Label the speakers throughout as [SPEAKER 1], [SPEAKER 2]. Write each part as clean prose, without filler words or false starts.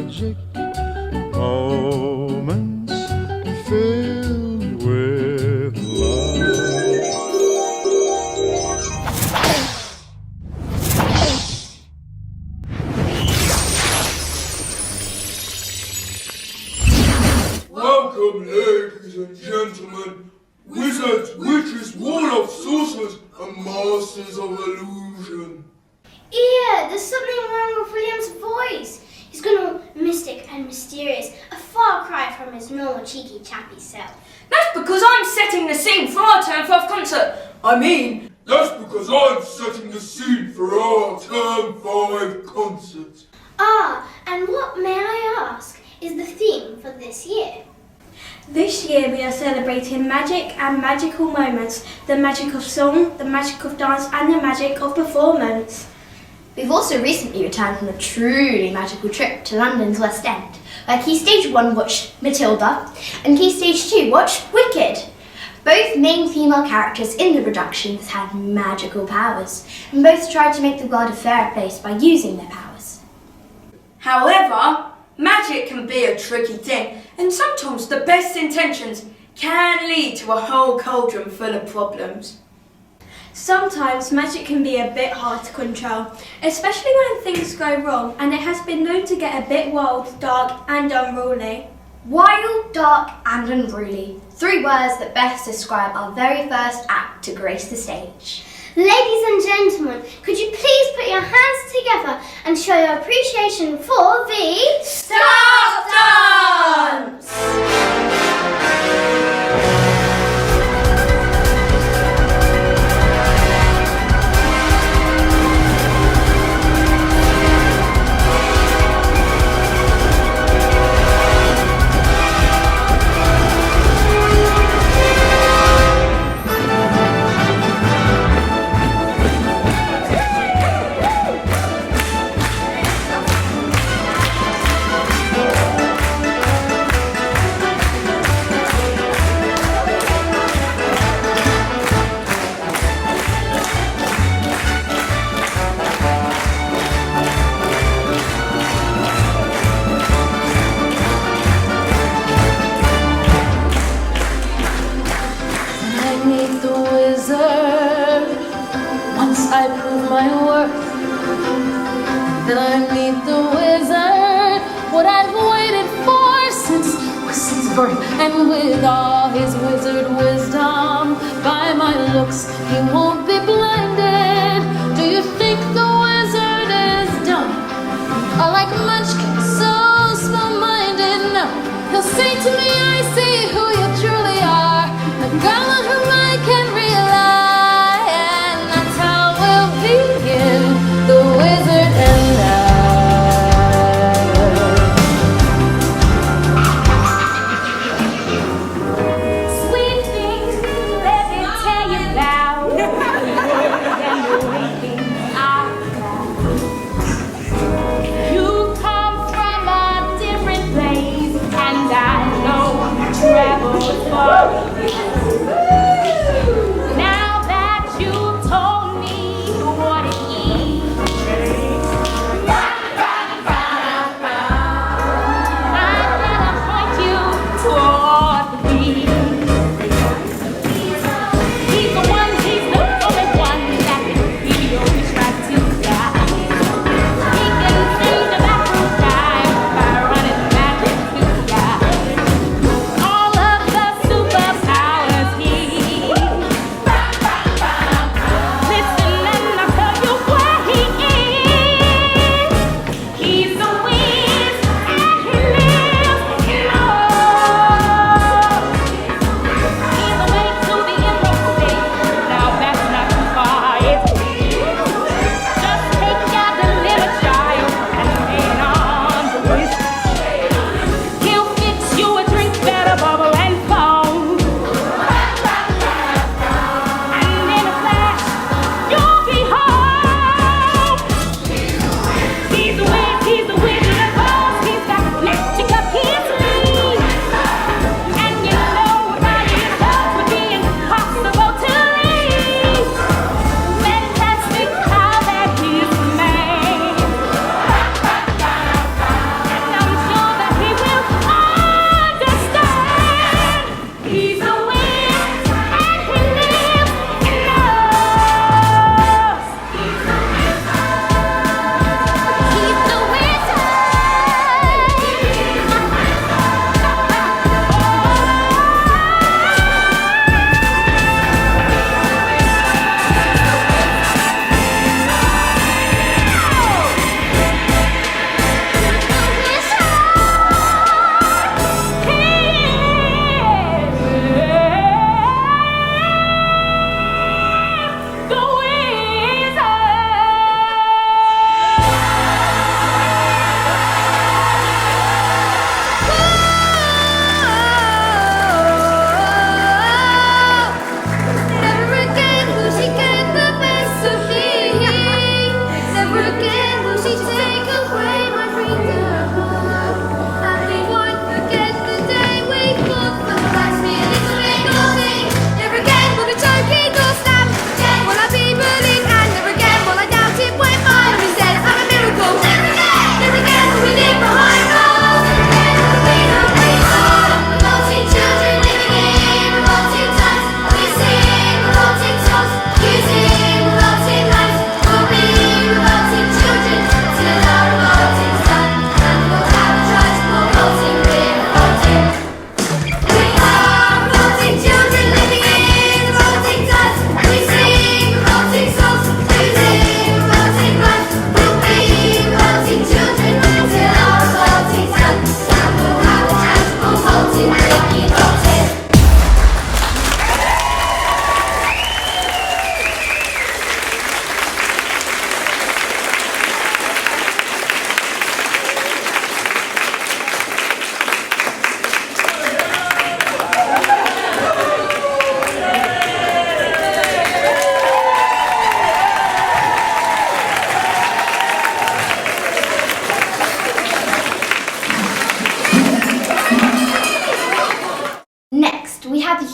[SPEAKER 1] magic moments filled with love.
[SPEAKER 2] Welcome, ladies and gentlemen, wizards, witches, warlocks, sorcerers, and masters of illusion.
[SPEAKER 3] Ew, there's something wrong with William's voice. He's gone all mystic and mysterious, a far cry from his normal cheeky chappy self.
[SPEAKER 4] That's because I'm setting the scene for our Term 5 concert.
[SPEAKER 2] That's because I'm setting the scene for our Term 5 concert.
[SPEAKER 3] Ah, and what, may I ask, is the theme for this year?
[SPEAKER 5] This year we are celebrating magic and magical moments, the magic of song, the magic of dance and the magic of performance.
[SPEAKER 6] We've also recently returned from a truly magical trip to London's West End, where Key Stage 1 watched Matilda and Key Stage 2 watched Wicked. Both main female characters in the productions had magical powers, and both tried to make the world a fairer place by using their powers.
[SPEAKER 4] However, magic can be a tricky thing, and sometimes the best intentions can lead to a whole cauldron full of problems.
[SPEAKER 5] Sometimes magic can be a bit hard to control, especially when things go wrong, and it has been known to get a bit wild, dark and unruly.
[SPEAKER 6] Wild, dark and unruly. 3 words that best describe our very first act to grace the stage.
[SPEAKER 3] Ladies and gentlemen, could you please put your hands together and show your appreciation for the
[SPEAKER 4] Staff Dance!
[SPEAKER 7] I prove my worth, then I meet the wizard, what I've waited for since birth. And with all his wizard wisdom, by my looks he won't be blinded. Do you think the wizard is dumb, or like Munchkin, so small-minded? No, he'll say to me, I see who you truly are, the girl on whom I can rely. The wizard and
[SPEAKER 5] Sweet things, let me tell you about. And the way things are. You come from a different place, and I know you traveled far.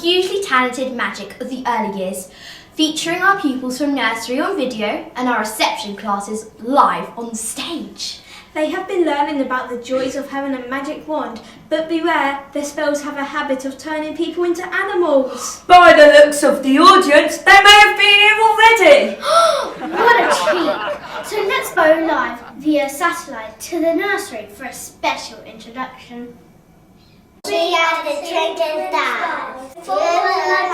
[SPEAKER 6] hugely talented magic of the early years, featuring our pupils from nursery on video and our reception classes live on stage.
[SPEAKER 5] They have been learning about the joys of having a magic wand, but beware, the spells have a habit of turning people into animals.
[SPEAKER 4] By the looks of the audience, they may have been here already.
[SPEAKER 3] What a treat! So let's go live via satellite to the nursery for a special introduction.
[SPEAKER 8] We are the Twinkle Stars. Full of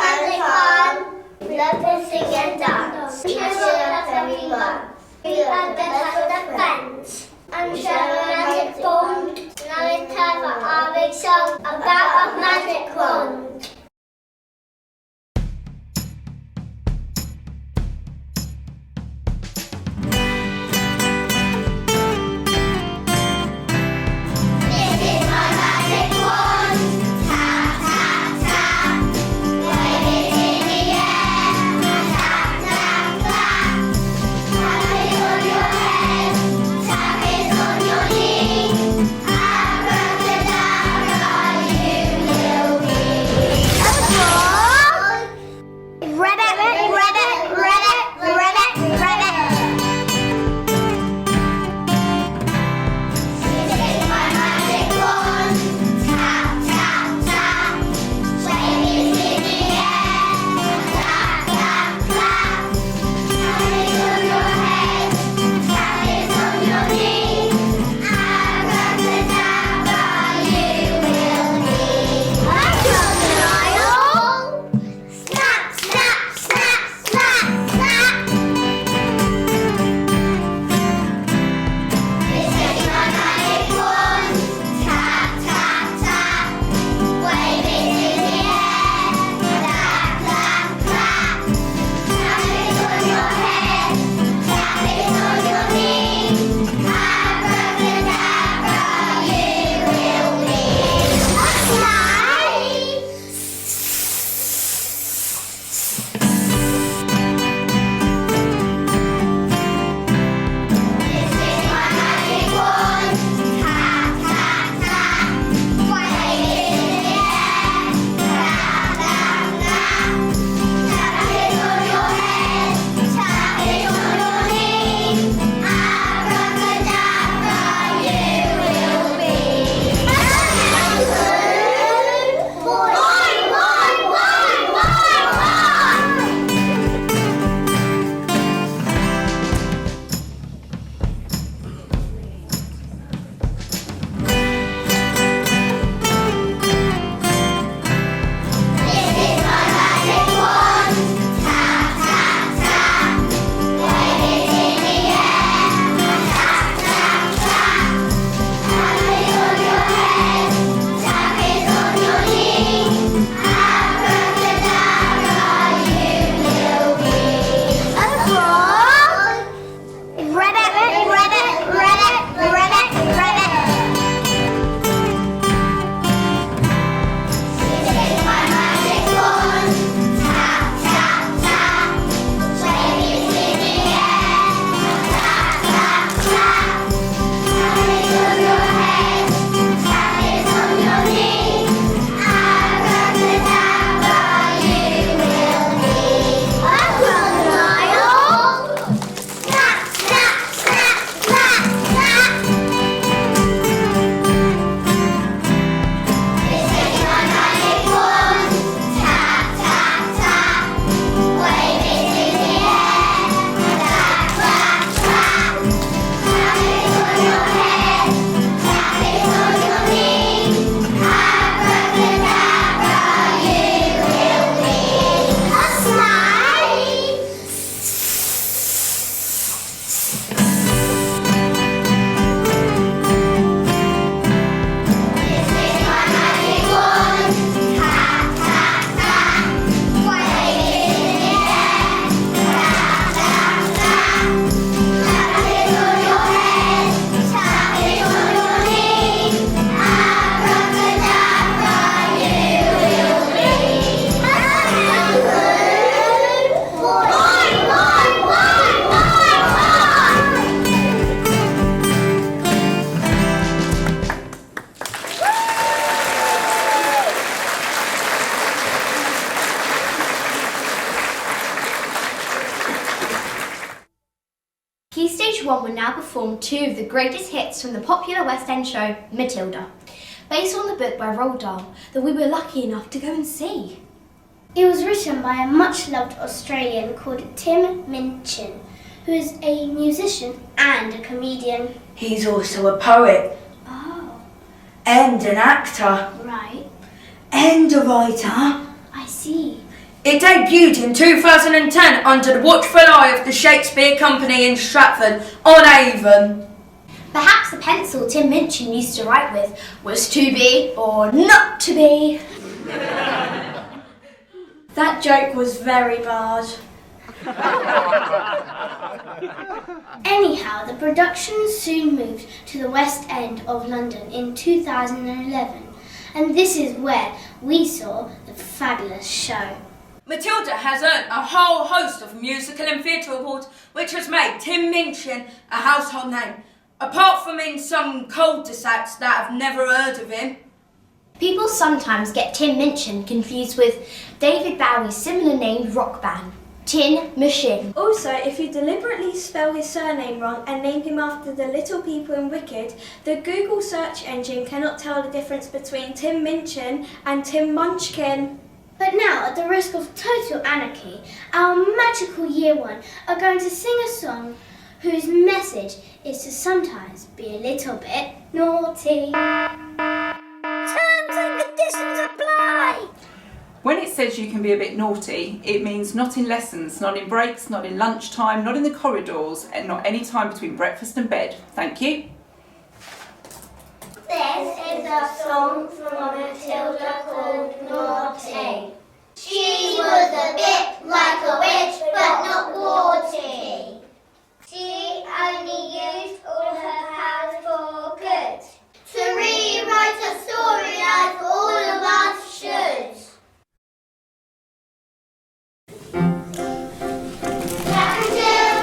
[SPEAKER 8] music on. Love to sing and dance. We love everyone. We are the best of friends. And share a magic bond. Now it's time for our big song about a magic wand.
[SPEAKER 6] perform two of the greatest hits from the popular West End show, Matilda, based on the book by Roald Dahl that we were lucky enough to go and see.
[SPEAKER 3] It was written by a much-loved Australian called Tim Minchin, who is a musician and a comedian.
[SPEAKER 4] He's also a poet.
[SPEAKER 3] Oh.
[SPEAKER 4] And an actor.
[SPEAKER 3] Right.
[SPEAKER 4] And a writer.
[SPEAKER 3] I see.
[SPEAKER 4] It debuted in 2010 under the watchful eye of the Shakespeare Company in Stratford on Avon.
[SPEAKER 6] Perhaps the pencil Tim Minchin used to write with was to be or not to be.
[SPEAKER 5] That joke was very bad.
[SPEAKER 3] Anyhow, the production soon moved to the West End of London in 2011, and this is where we saw the fabulous show.
[SPEAKER 4] Matilda has earned a whole host of musical and theatre awards, which has made Tim Minchin a household name, apart from in some cul-de-sacs that have never heard of him.
[SPEAKER 6] People sometimes get Tim Minchin confused with David Bowie's similar named rock band, Tin Machine.
[SPEAKER 5] Also, if you deliberately spell his surname wrong and name him after the little people in Wicked, the Google search engine cannot tell the difference between Tim Minchin and Tim Munchkin.
[SPEAKER 3] But now, at the risk of total anarchy, our magical year one are going to sing a song whose message is to sometimes be a little bit naughty. Terms and conditions apply!
[SPEAKER 9] When it says you can be a bit naughty, it means not in lessons, not in breaks, not in lunchtime, not in the corridors, and not any time between breakfast and bed. Thank you.
[SPEAKER 8] This is a song from Matilda called Naughty. She was a bit like a witch, but not naughty. She only used all her powers for good. To rewrite a story like all of us should. Jack and Jill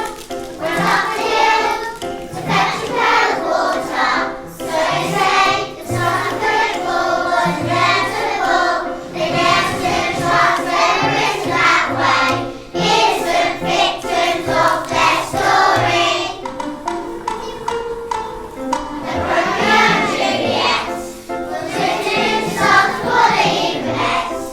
[SPEAKER 8] went up the hill to fetch a pail of water. So they say the sun couldn't fall, was there to the ball. They never stood trust, never written that way. Innocent victims of their story. The Romeo and Juliet was written into songs for the evenings.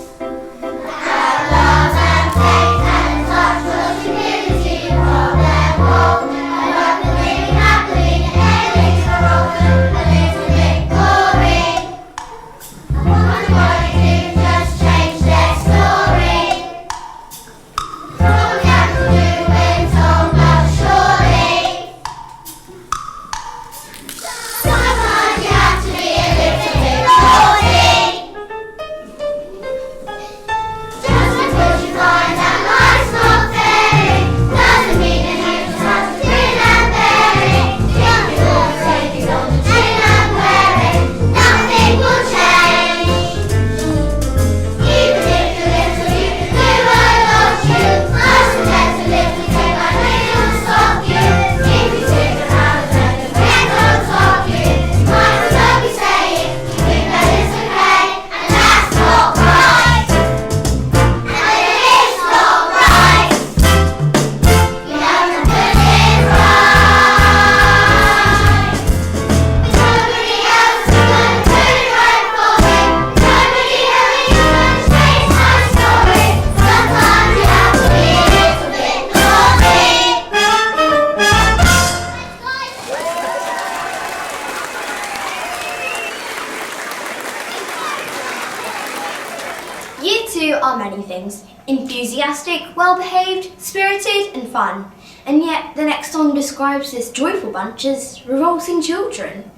[SPEAKER 8] Our love and faith and a touch was humility from their wall. And love and living happily, endings are often a little bit gory. I wonder why they didn't just change their story. All we have to do when told but surely. Sometimes you have to be a little bit naughty. Just because you find that life's not fair, doesn't mean that you just have to grin and bear it. Young people say you on the chin and wear it, nothing will change. Even if you're little, you can do what loves you. Must protect a little thing like we will stop you. If you sit around and let the echoes of you, you might as well be saying you think that it's okay, and that's not right. And it is not right. You have to put it right. Nobody else is gonna put it right for me. Nobody ever is gonna change my story. Sometimes you have to be a little bit naughty.
[SPEAKER 6] Year 2 are many things. Enthusiastic, well-behaved, spirited and fun. And yet the next song describes this joyful bunch as revolting children.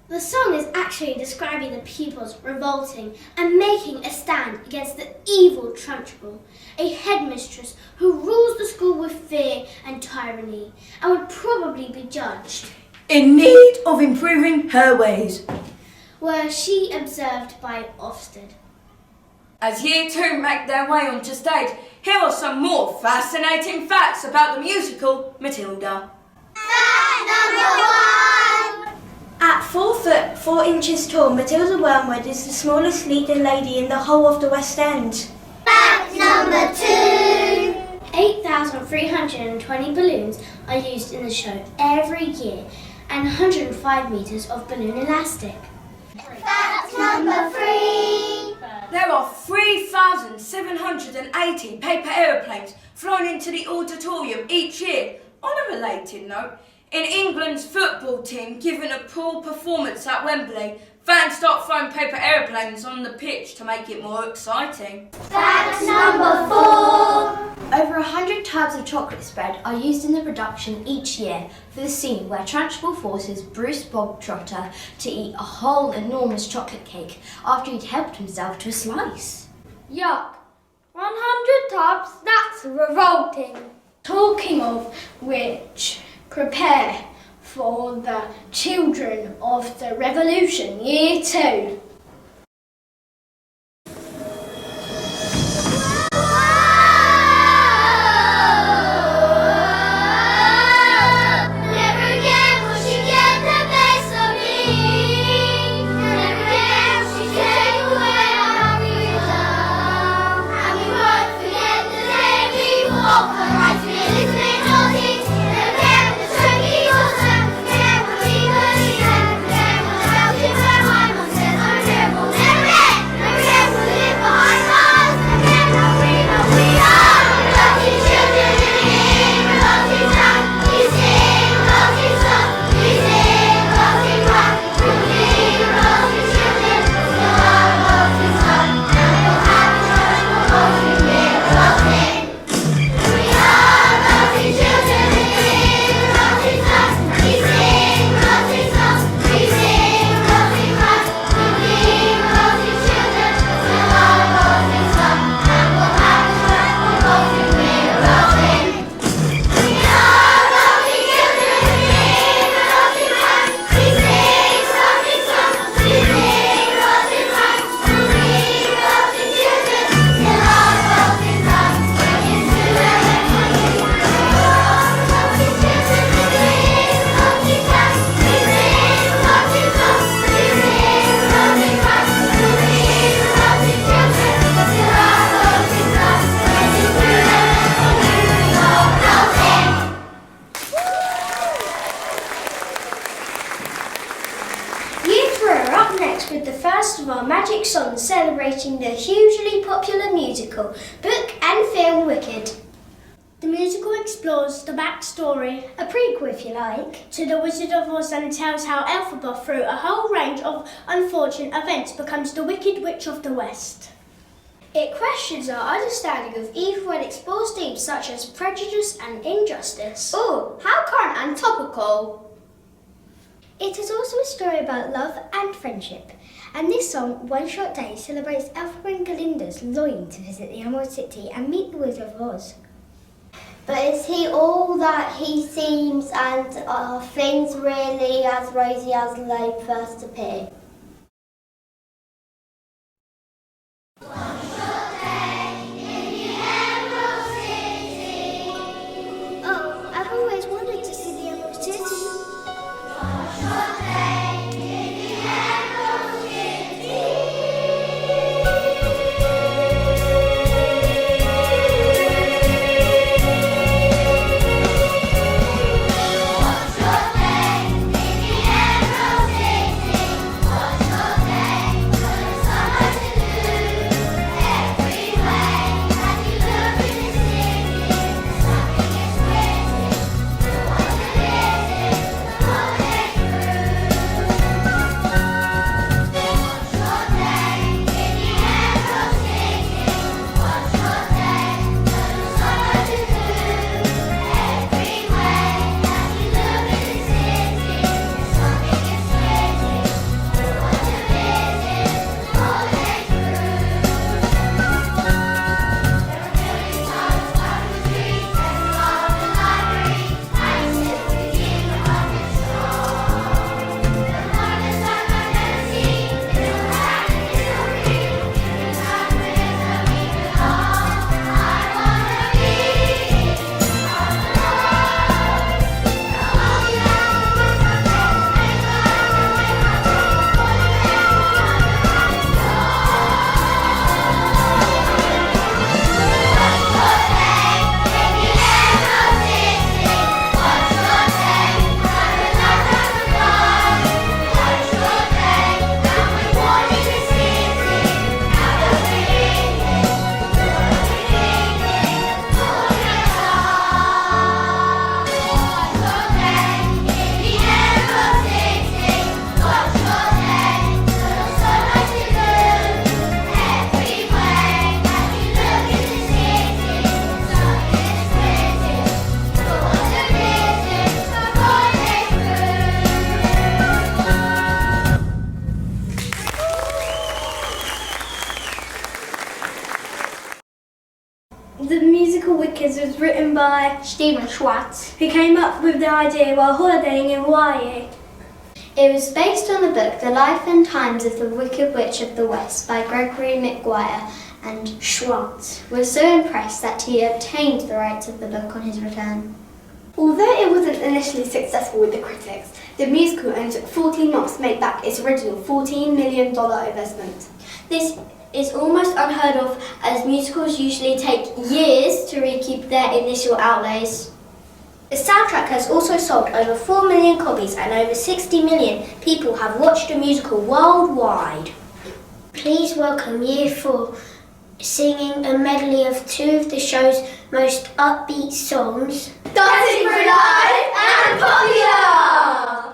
[SPEAKER 3] The song is actually describing the pupils revolting and making a stand against the evil Trunchbull, a headmistress who rules the school with fear and tyranny and would probably be judged,
[SPEAKER 4] In need of improving her ways.
[SPEAKER 3] were she observed by Ofsted.
[SPEAKER 4] As Year 2 make their way onto stage, here are some more fascinating facts about the musical Matilda.
[SPEAKER 8] Fact number 1.
[SPEAKER 5] At 4 foot 4 inches tall, Matilda Wormwood is the smallest leading lady in the whole of the West End.
[SPEAKER 8] Fact number 2.
[SPEAKER 3] 8,320 balloons are used in the show every year, and 105 metres of balloon elastic.
[SPEAKER 8] Fact number 3.
[SPEAKER 4] There are 3,780 paper aeroplanes flown into the auditorium each year. On a related note, in England's football team given a poor performance at Wembley, fans start throwing paper aeroplanes on the pitch to make it more exciting.
[SPEAKER 8] Fact number 4.
[SPEAKER 6] Over 100 types of chocolate spread are used in the production each year for the scene where Trunchbull forces Bruce Bogtrotter to eat a whole enormous chocolate cake after he'd helped himself to a slice.
[SPEAKER 10] Yuck. 100 types, that's revolting. Talking of which, prepare for the children of the Revolution, Year 2.
[SPEAKER 3] With the first of our magic songs celebrating the hugely popular musical, book and film Wicked. The musical explores the backstory, a prequel if you like, to The Wizard of Oz and tells how Elphaba, through a whole range of unfortunate events, becomes the Wicked Witch of the West. It questions our understanding of evil and explores themes such as prejudice and injustice.
[SPEAKER 6] Oh, how current and topical!
[SPEAKER 3] It is also a story about love and friendship, and this song, One Short Day, celebrates Elphaba and Galinda's longing to visit the Emerald City and meet the Wizard of Oz.
[SPEAKER 8] But is he all that he seems, and are things really as rosy as they first appear?
[SPEAKER 3] Oh, I've always wanted to see the Emerald City.
[SPEAKER 8] One short day in the Emerald City.
[SPEAKER 10] was written by
[SPEAKER 6] Stephen Schwartz.
[SPEAKER 10] who came up with the idea while holidaying in Hawaii.
[SPEAKER 3] It was based on the book The Life and Times of the Wicked Witch of the West by Gregory Maguire, and Schwartz was so impressed that he obtained the rights of the book on his return.
[SPEAKER 6] Although it wasn't initially successful with the critics, the musical only took 14 months to make back its original $14 million investment.
[SPEAKER 3] This is almost unheard of, as musicals usually take years to recoup their initial outlays. The soundtrack has also sold over 4 million copies, and over 60 million people have watched the musical worldwide. Please welcome Year 4, singing a medley of two of the show's most upbeat songs.
[SPEAKER 6] Dancing for Life and Popular!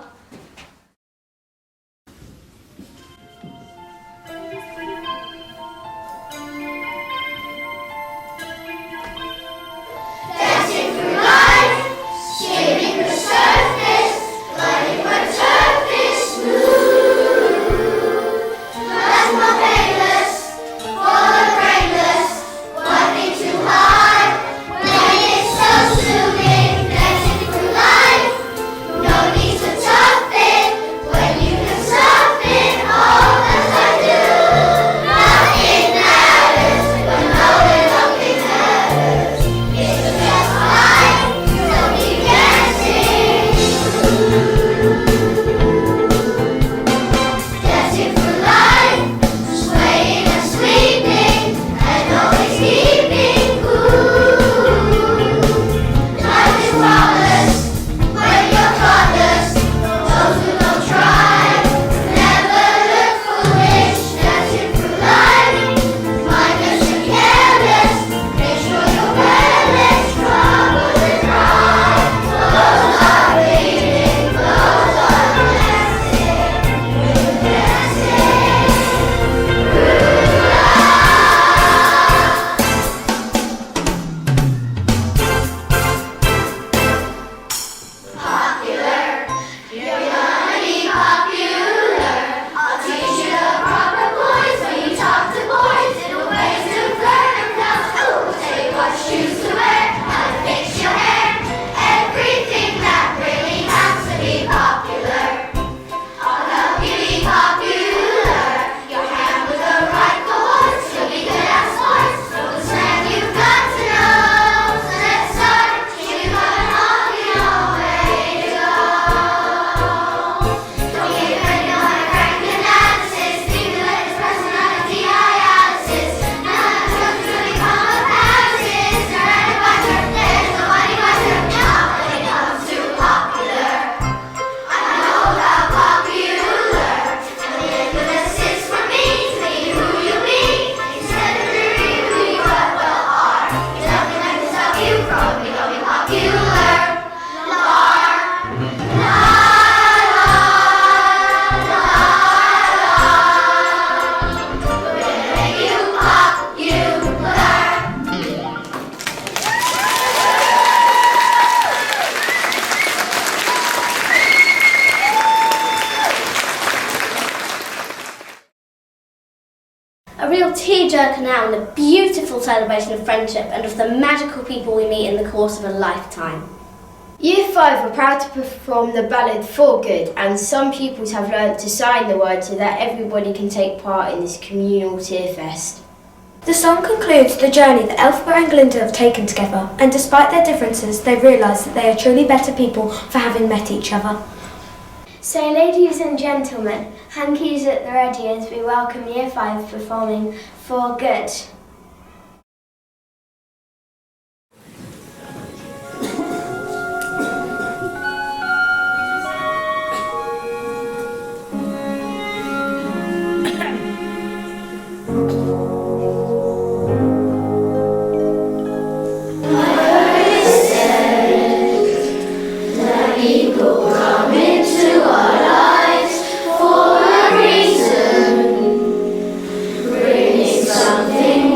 [SPEAKER 3] A real tearjerker now, and a beautiful celebration of friendship and of the magical people we meet in the course of a lifetime.
[SPEAKER 11] Year 5 were proud to perform the ballad For Good, and some pupils have learnt to sign the words so that everybody can take part in this communal tear fest.
[SPEAKER 5] The song concludes the journey that Elphaba and Glinda have taken together, and despite their differences, they realise that they are truly better people for having met each other.
[SPEAKER 3] So, ladies and gentlemen, hankies at the ready as we welcome Year 5 performing For Good.
[SPEAKER 8] Something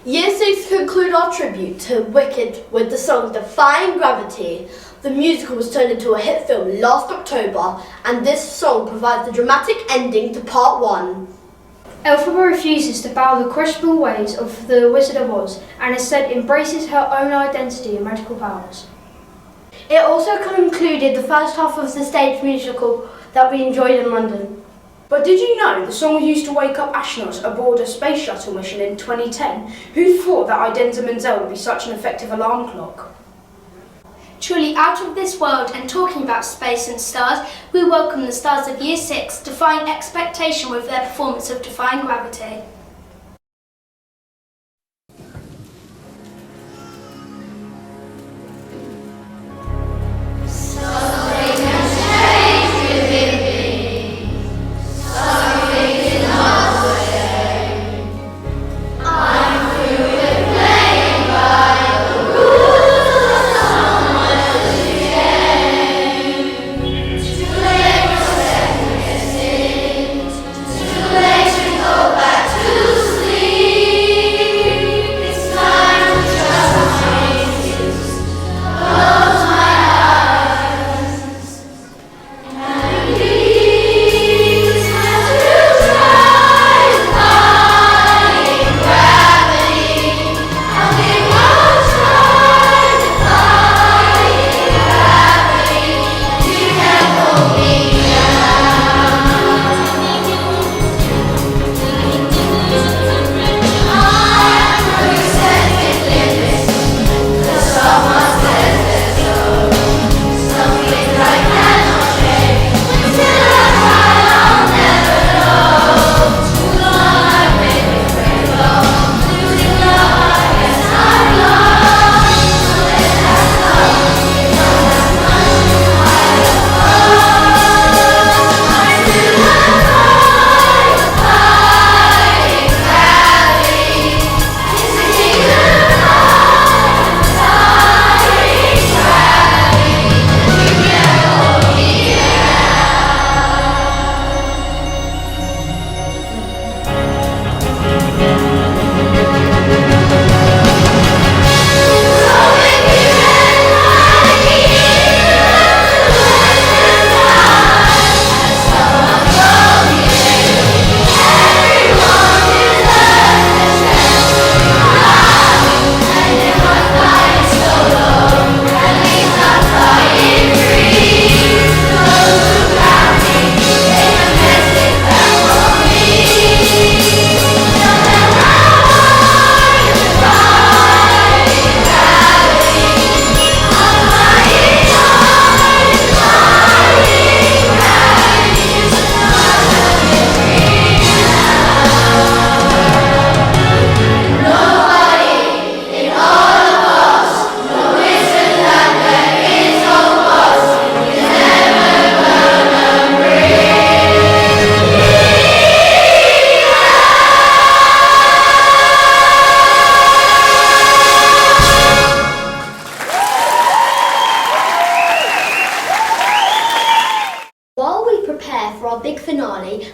[SPEAKER 12] Year 6 conclude our tribute to Wicked with the song Defying Gravity. The musical was turned into a hit film last October, and this song provides the dramatic ending to part 1.
[SPEAKER 10] Elphaba refuses to bow the questionable ways of the Wizard of Oz and instead embraces her own identity and magical powers.
[SPEAKER 12] It also concluded the first half of the stage musical that we enjoyed in London.
[SPEAKER 13] But did you know the song was used to wake up astronauts aboard a space shuttle mission in 2010? Who thought that Idenza Menzel would be such an effective alarm clock?
[SPEAKER 6] Truly out of this world, and talking about space and stars, we welcome the stars of Year 6, defying expectation with their performance of Defying Gravity.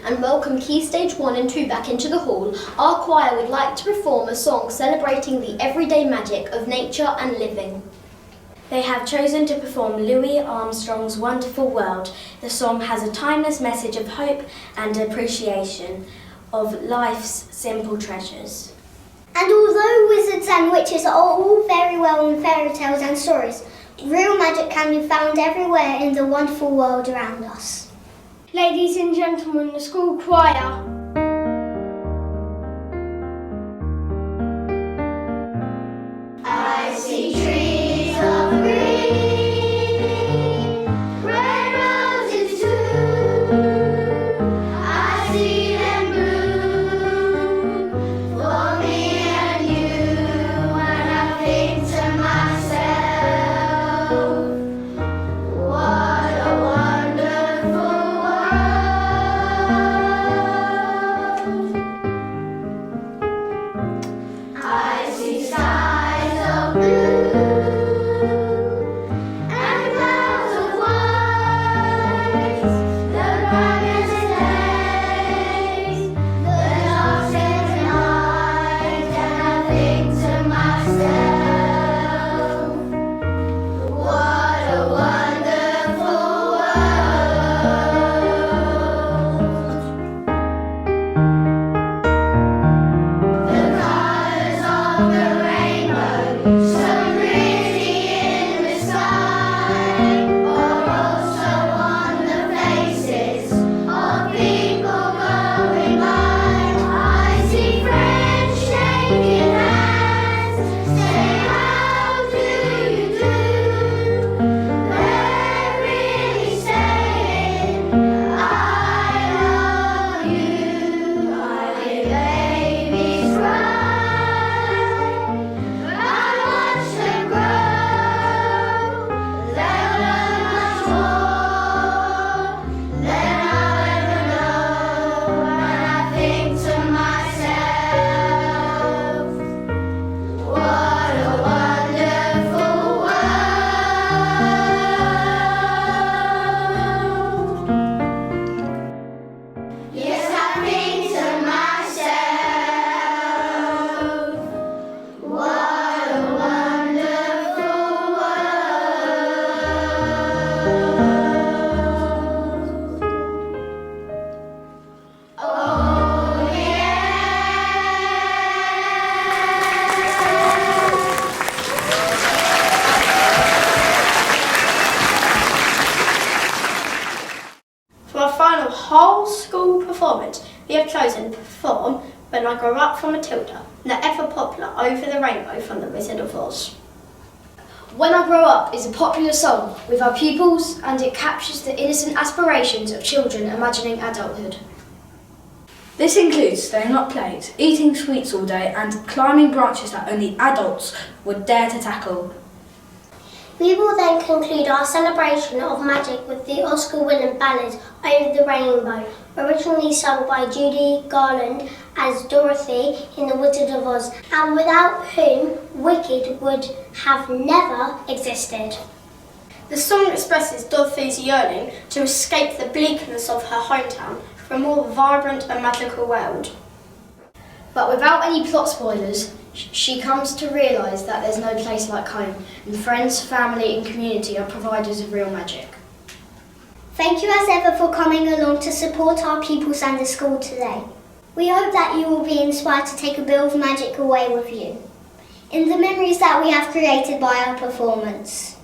[SPEAKER 11] And welcome Key Stage 1 and 2 back into the hall, our choir would like to perform a song celebrating the everyday magic of nature and living.
[SPEAKER 5] They have chosen to perform Louis Armstrong's Wonderful World. The song has a timeless message of hope and appreciation of life's simple treasures.
[SPEAKER 8] And although wizards and witches are all very well in fairy tales and stories, real magic can be found everywhere in the wonderful world around us.
[SPEAKER 10] Ladies and gentlemen, the school choir.
[SPEAKER 8] I see trees of green, red roses too. I see them bloom for me and you, and I think to myself, what a wonderful world.
[SPEAKER 14] When I Grow Up from Matilda, the ever popular Over the Rainbow from the Wizard of Oz.
[SPEAKER 10] When I Grow Up is a popular song with our pupils, and it captures the innocent aspirations of children imagining adulthood.
[SPEAKER 13] This includes staying up late, eating sweets all day and climbing branches that only adults would dare to tackle.
[SPEAKER 8] We will then conclude our celebration of magic with the Oscar-winning ballad Over the Rainbow, originally sung by Judy Garland as Dorothy in The Wizard of Oz, and without whom Wicked would have never existed.
[SPEAKER 14] The song expresses Dorothy's yearning to escape the bleakness of her hometown for a more vibrant and magical world.
[SPEAKER 10] But without any plot spoilers, she comes to realise that there's no place like home, and friends, family and community are providers of real magic.
[SPEAKER 8] Thank you as ever for coming along to support our pupils and the school today. We hope that you will be inspired to take a bit of magic away with you in the memories that we have created by our performance.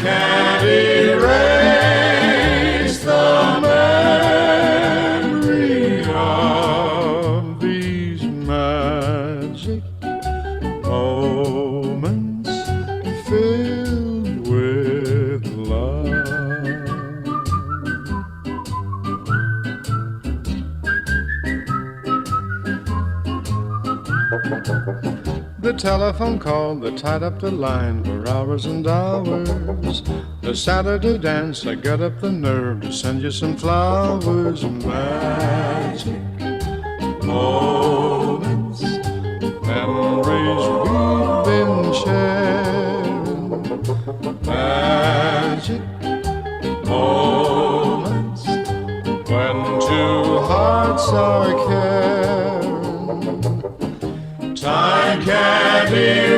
[SPEAKER 1] can't erase the memory of these magic moments filled with love. The telephone call that tied up the line for hours and hours. The Saturday dance, I got up the nerve to send you some flowers. Magic moments, memories we've been sharing. Magic moments, when two hearts are caring. Time can't erase